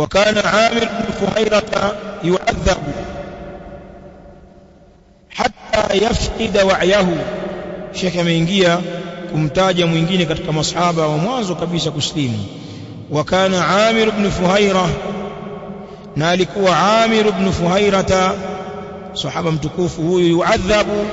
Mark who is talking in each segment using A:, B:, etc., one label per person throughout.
A: وكان عامر بن فهيرة يعذب حتى يفقد وعيه. Sheikh ameingia kumtaja mwingine katika masahaba wa mwanzo kabisa kuslimu. Wakana Amir ibn Fuhaira, na alikuwa Amir ibn Fuhairata sahaba mtukufu huyu, yuadhabu,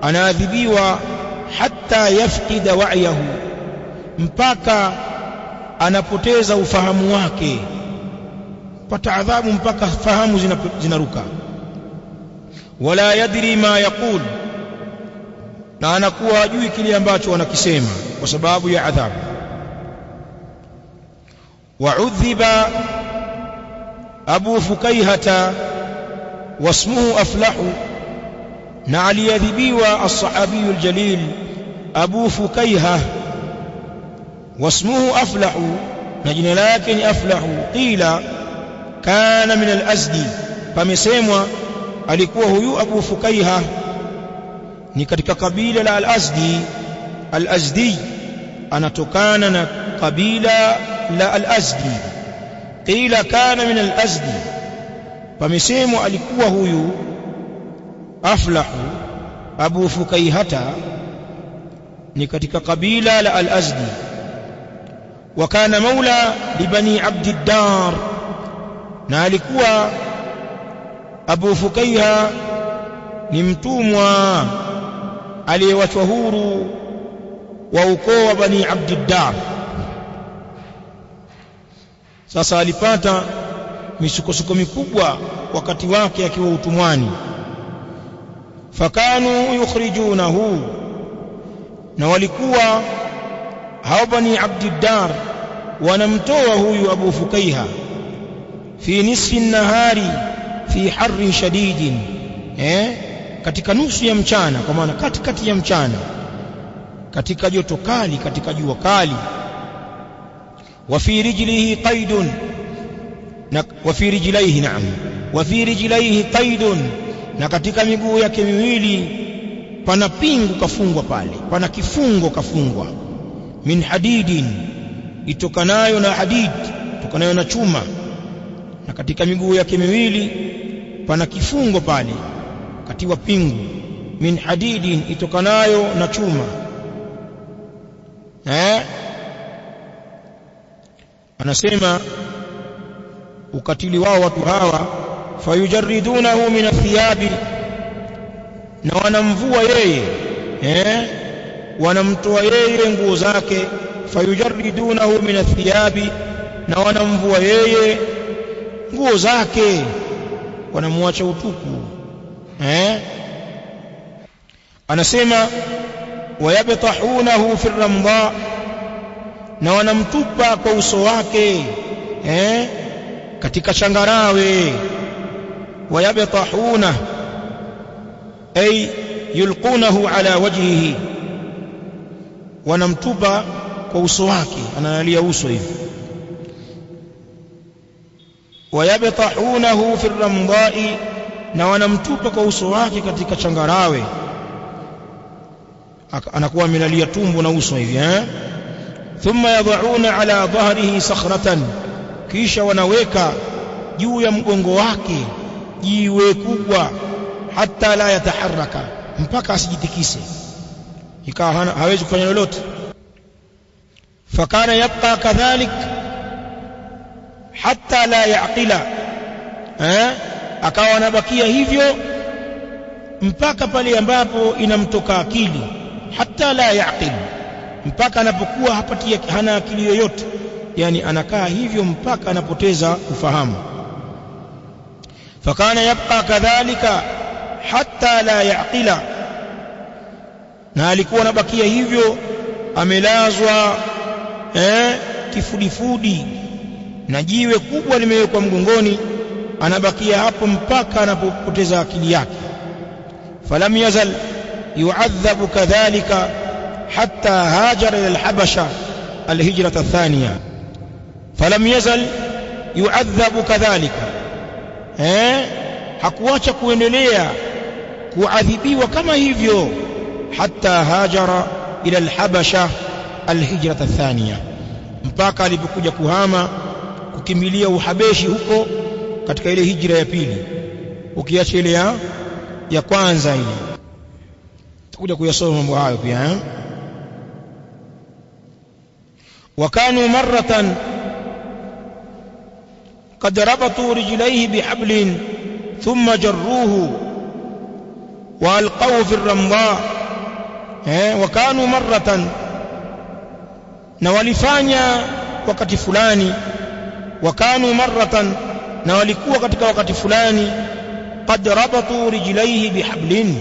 A: anaadhibiwa, hatta yafqida wa'yahu, mpaka anapoteza ufahamu wake, pata adhabu mpaka fahamu zinaruka. Wala yadri ma yaqul, na anakuwa hajui kile ambacho wanakisema kwa sababu ya adhabu. Wa'udhiba Abu Fukaihata wasmuhu Aflahu, na aliyadhibiwa as-sahabiyul jalil Abu Fukaiha wasmuhu Aflahu, na jina lake ni Aflahu. Qila kana min al-Azdi, pamesemwa alikuwa huyu Abu Fukaiha ni katika kabila la al-Azdi. Al-Azdi anatokana na kabila la al-Azdi. Qila kana min al-Azdi, pamesemwa alikuwa huyu Aflahu Abu Fukaihata ni katika kabila la al-Azdi. Wa kana maula li bani Abdiddar, na alikuwa Abu Fukaiha ni mtumwa aliyewachwa huru wa ukoo wa bani Abdiddar. Sasa alipata misukosuko mikubwa wakati wake akiwa utumwani. Fakanu yukhrijunahu, na walikuwa hao bani Abdiddar wanamtoa huyu Abu Fukaiha fi nisfi nahari fi harrin shadidin, katika nusu ya mchana, kwa maana katikati ya mchana, katika joto kali, katika jua kali. Wa fi rijlihi qaidun, na wa fi rijlaihi, naam, wa fi rijlaihi qaidun, na katika miguu yake miwili pana pingu kafungwa pale, pana kifungo kafungwa, min hadidin, itokanayo na hadid, itokanayo na chuma, na katika miguu yake miwili pana kifungo pale, katiwa pingu, min hadidin, itokanayo na chuma. Anasema ukatili wao watu hawa, fayujarridunahu min athiyabi, na wanamvua yeye, wanamtoa yeye nguo zake. Fayujarridunahu min athiyabi, na wanamvua yeye nguo zake, wanamwacha utupu. Anasema wayabtahunahu fi ramdha, na wanamtupa kwa uso wake katika wayabtahuna ay yulqunahu ala wajhihi, wanamtupa kwa uso wake, analia uso hivi. Wayabtahunahu fi ramdha'i, na wanamtupa kwa uso wake katika changarawe, anakuwa amelalia tumbo na uso hivi. Thumma yad'una ala dhahrihi sakhratan, kisha wanaweka juu ya mgongo wake jiwe kubwa, hatta la yataharraka, mpaka asijitikise, ikawa hawezi kufanya lolote. Fakana yabqa kadhalik hatta la yaqila, akawa anabakia hivyo mpaka pale ambapo inamtoka akili. Hatta la yaqil, mpaka anapokuwa hana akili yoyote, yani anakaa hivyo mpaka anapoteza ufahamu. Fakana yabqa kadhalika hatta la yaqila, na alikuwa anabakia hivyo amelazwa kifudifudi na jiwe kubwa limewekwa mgongoni, anabakia hapo mpaka anapopoteza akili yake. Falam yazal yu'adhabu kadhalika hatta hajara ila al-Habasha al-hijrata ath-thaniya. Falam yazal yu'adhabu kadhalika, hakuacha kuendelea kuadhibiwa kama hivyo, hatta hajara ila al-Habasha al-hijrata ath-thaniya, mpaka alipokuja kukimbilia Uhabeshi huko katika ile hijra ya pili, ukiacha ile ya kwanza ile. Tutakuja kuyasoma mambo hayo pia. وكانوا مرة قد ربطوا رجليه بحبل ثم جروه وألقوه في الرمضاء. وكانوا مرة نوالفانيا wakati fulani, wakanu marratan, na walikuwa katika wakati fulani, qad rabatu rijlaihi bihablin,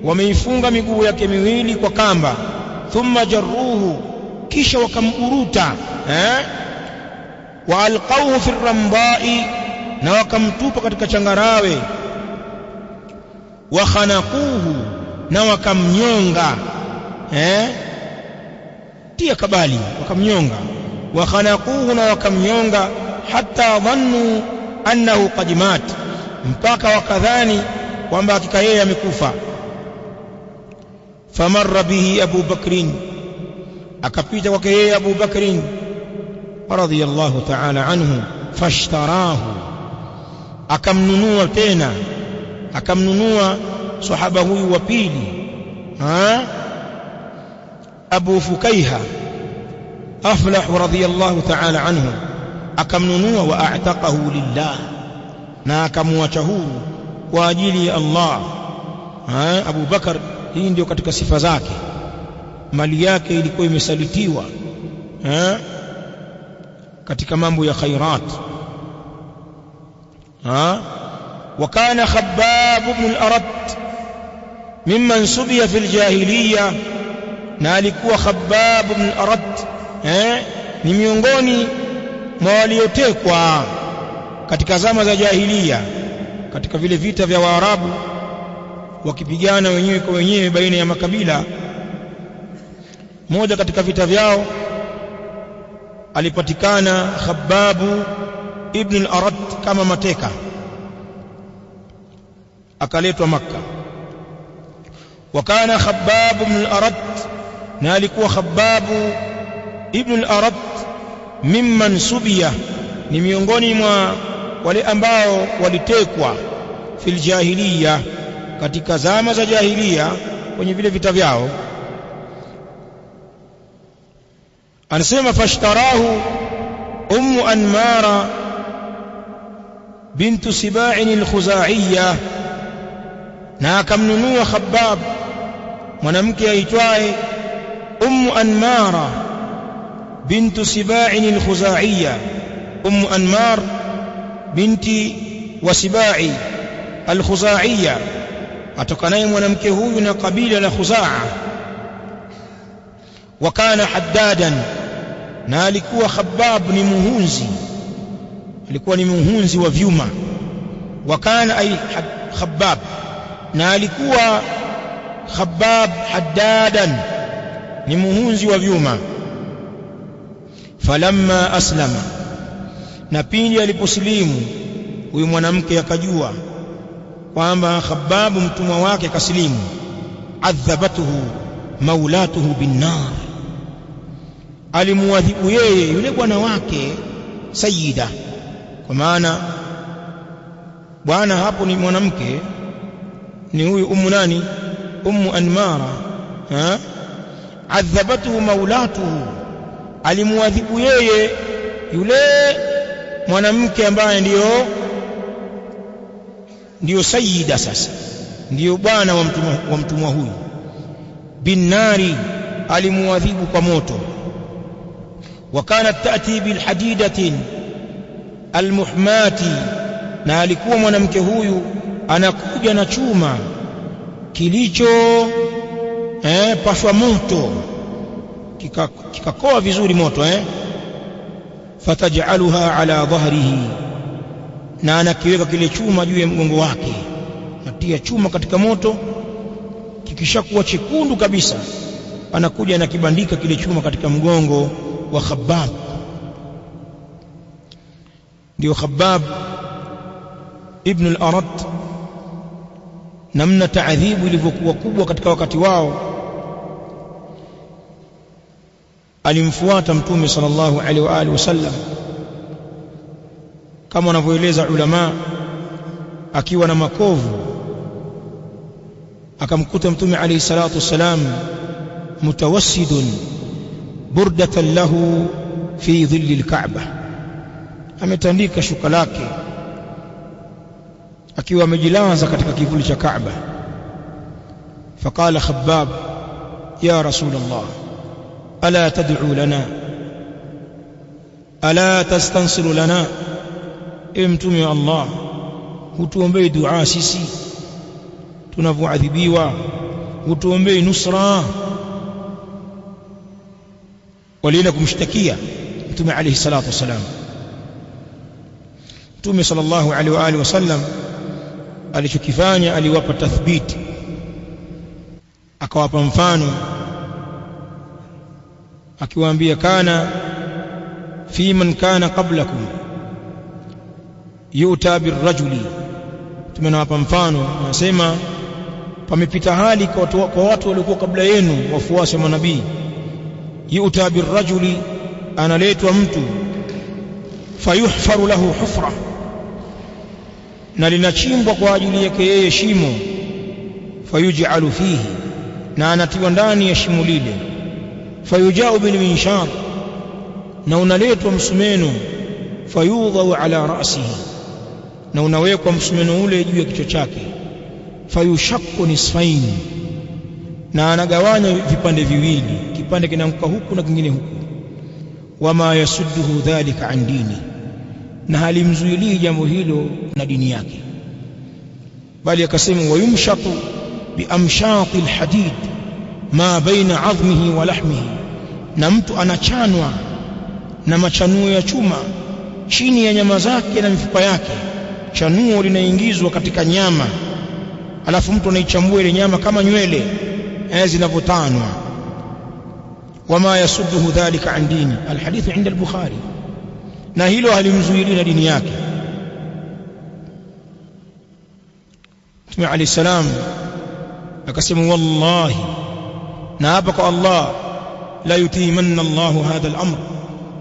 A: wameifunga miguu yake miwili kwa kamba, thumma jarruhu, kisha wakamburuta, wa alqawhu fi ramdai, na wakamtupa katika changarawe, wa khanaquhu, na wakamnyonga, tia kabali, wakamnyonga, wa khanaquhu, na wakamnyonga, hatta dhannu annahu qad mat, mpaka wakadhani kwamba hakika yeye amekufa. Famarra bihi Abu Bakrin, akapita kwake yeye Abu Bakrin radhiyallahu ta'ala anhu, fashtarahu, akamnunua tena, akamnunua sahaba huyu wa pili, Abu Fukaiha Aflah radhiyallahu ta'ala anhu, akamnunua, wa a'taqahu lillah, na akamwacha huru kwa ajili ya Allah. Abu Bakar, hii ndio katika sifa zake, mali yake ilikuwa imesalitiwa katika mambo ya khairat. وكان خباب بن الأرت ممن سبي في الجاهلية, na alikuwa Khabbab ibn al-Arat ni miongoni mwa waliotekwa katika zama za jahiliya, katika vile vita vya Waarabu wakipigana wenyewe kwa wenyewe baina ya makabila. Moja katika vita vyao alipatikana Khabbab ibn al-Arat kama mateka, akaletwa Makka. Wakana Khabbab ibn al-Arat, na alikuwa Khabbab ibn al-Arat mimman subiya, ni miongoni mwa wale ambao walitekwa fil jahiliya, katika zama za jahiliya, kwenye vile vita vyao. Anasema fashtarahu Ummu Anmara bintu Siba'in al-Khuzaiya, na akamnunua Khabbab mwanamke aitwaye Ummu Anmara bintu Siba'in al-Khuzaiya. Ummu Anmar binti wa Sibai al-Khuzaiya, atokanaye mwanamke huyu na kabila la Khuzaa. Wa kana haddadan, na alikuwa Khabbab ni muhunzi, alikuwa ni muhunzi wa vyuma. Wa kana ay Khabbab, na alikuwa Khabbab haddadan, ni muhunzi wa vyuma. Falamma aslama, na pindi aliposilimu huyu mwanamke akajua kwamba Khabbab mtumwa wake kasilimu, adhabatuhu maulatuhu binnar, alimuadhibu yeye yule bwana wake Sayyida, kwa maana bwana hapo ni mwanamke, ni huyu ummu nani, Ummu Anmara. Adhabatuhu maulatuhu, alimuadhibu yeye yule mwanamke ambaye ndiyo Sayyida, sasa ndiyo bwana wa mtumwa huyu. Binnari, alimuadhibu kwa moto. Wa kanat ta'ti bil hadidatin almuhmati, na alikuwa mwanamke huyu anakuja na chuma kilicho pashwa moto, kikakoa vizuri moto. Fataj'aluha ala dhahrihi, na anakiweka kile chuma juu ya mgongo wake, natia chuma katika moto, kikishakuwa chekundu kabisa, anakuja na kibandika kile chuma katika mgongo wa Khabbab. Ndio Khabbab ibn al-Arat, namna taadhibu ilivyokuwa kubwa katika wakati wao. Alimfuata Mtume sallallahu alaihi wa alihi wasallam kama wanavyoeleza ulama, akiwa na makovu akamkuta mtume alayhi salatu wassalam mutawassidun burdatan lahu fi dhilli al-Ka'bah, ametandika shuka lake akiwa amejilaza katika kivuli cha Kaaba. Faqala Khabbab, ya Rasulullah, ala tad'u lana, ala tastansiru lana, ewe mtume wa Allah, hutuombei dua sisi tunavyoadhibiwa, hutuombei nusra. Walienda kumshtakia mtume alayhi salatu wasalam. Mtume sallallahu alaihi wa alihi wasallam alichokifanya, aliwapa tathbiti, akawapa mfano, akiwaambia kana fi man kana qablakum yu'ta birrajuli. Tumenawapa mfano, anasema pamepita hali kwa watu waliokuwa kabla yenu, wafuasi wa manabii. Yu'ta birrajuli, analetwa mtu, fayuhfaru lahu hufra, na linachimbwa kwa ajili yake yeye shimo, fayuj'alu fihi, na anatiwa ndani ya shimo lile. Fayuja'u bil minshar, na unaletwa msumeno, fayudhau ala ra'sihi, na unawekwa msumeno ule juu ya kichwa chake. Fayushakku nisfaini, na anagawanya vipande viwili, kipande kinaanguka huku na kingine huku. Wama yasudduhu dhalika an dini, na halimzuilii jambo hilo na dini yake, bali akasema wayumshatu biamshati alhadid ma baina adhmihi wa lahmihi, na mtu anachanwa na machanuo ya chuma chini ya nyama zake na mifupa yake. Chanuo linaingizwa katika nyama, alafu mtu anaichambua ile nyama kama nywele zinavyotanwa. Wama yasudduhu dhalika an dini, alhadithu inda al-Bukhari, na hilo halimzuili na dini yake. Mtume alayhi salam akasema wallahi, na hapa kwa Allah, la yutimanna Allahu hadha al-amr,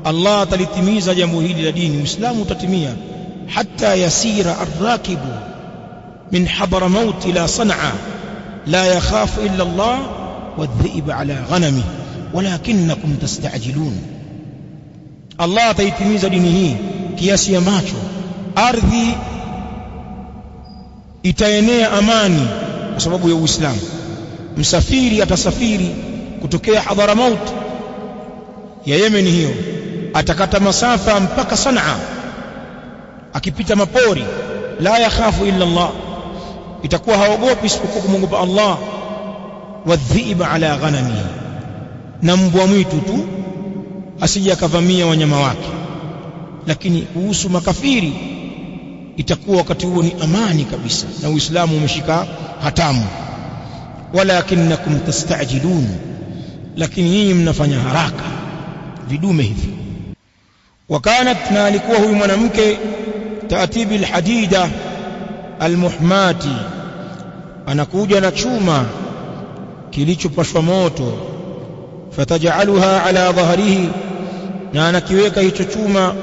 A: Allah atalitimiza jambo hili la dini, Uislamu utatimia. Hatta yasira arrakibu min Hadramaut ila Sanaa la yakhafu illa Allah wadh-dhi'b ala ghanami walakinnakum tastajilun. Allah ataitimiza dini hii kiasi ambacho ardhi itaenea amani kwa sababu ya Uislamu. Msafiri atasafiri kutokea Hadramaut ya Yemen, hiyo atakata masafa mpaka Sanaa akipita mapori, la yakhafu illa Allah, itakuwa haogopi isipokuwa kumwogopa Allah. Wadh-dhi'b ala ghanamihi, na mbwa mwitu tu asije akavamia wanyama wake. Lakini kuhusu makafiri itakuwa wakati huo ni amani kabisa, na Uislamu umeshika hatamu. Walakinnakum tastajilun, lakini nyinyi mnafanya haraka, vidume hivi. Wakanat, na alikuwa huyu mwanamke, taatibi alhadida almuhmati, anakuja na chuma kilichopashwa moto. Fatajaluha ala dhahrihi, na anakiweka hicho chuma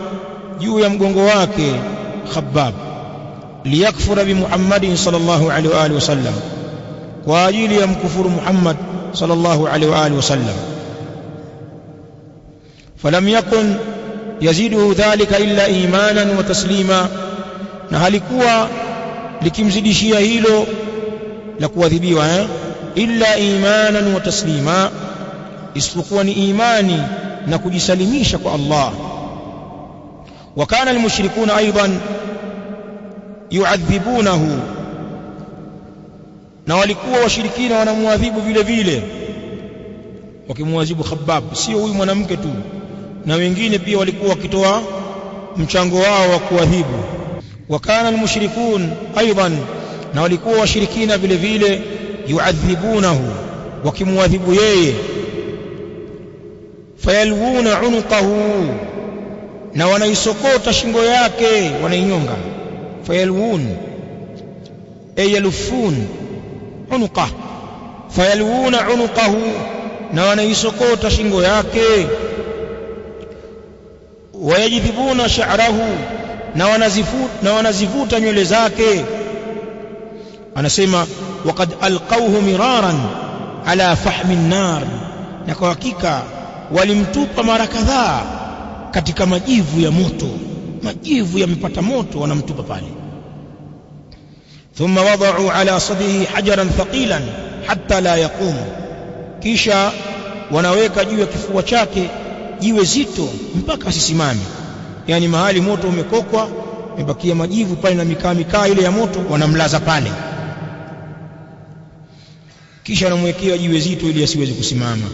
A: juu ya mgongo wake Khabbab. Liyakfura bi Muhammadin sallallahu alaihi wa alihi wasallam, kwa ajili ya mkufuru Muhammad sallallahu alaihi wa alihi wasallam. Falam yakun yaziduhu dhalika illa imanan wa taslima, na halikuwa likimzidishia hilo la kuadhibiwa illa imanan wa taslima, isipokuwa ni imani na kujisalimisha kwa Allah. Wa kana almushrikuna aidan yu'adhibunahu, na walikuwa washirikina wanamuadhibu vile vile, wakimuadhibu Khabbab. Sio huyu mwanamke tu, na wengine pia walikuwa wakitoa mchango wao wa kuadhibu. Wa kana almushrikun aidan, na walikuwa washirikina vile vile yu'adhibunahu, wakimuadhibu yeye. Fayalwuna unuqahu, na wanaisokota shingo yake, wanainyonga. Fayalwun ay yalufun unuqah, fayalwuna unuqahu, na wanaisokota shingo yake. Wayajidhibuna sha'rahu, na wanazivuta nywele zake. Anasema waqad alqawhu miraran ala fahmi an-nar, na kwa hakika walimtupa mara kadhaa katika majivu ya moto. Majivu yamepata moto, wanamtupa pale. Thumma wada'u ala sadrihi hajaran thaqilan hatta la yaqum, kisha wanaweka juu ya kifua chake jiwe zito mpaka asisimame. Yani mahali moto umekokwa, imebakia majivu pale na mikaa ile ya moto, wanamlaza pale, kisha wanamwekea jiwe zito ili asiweze kusimama.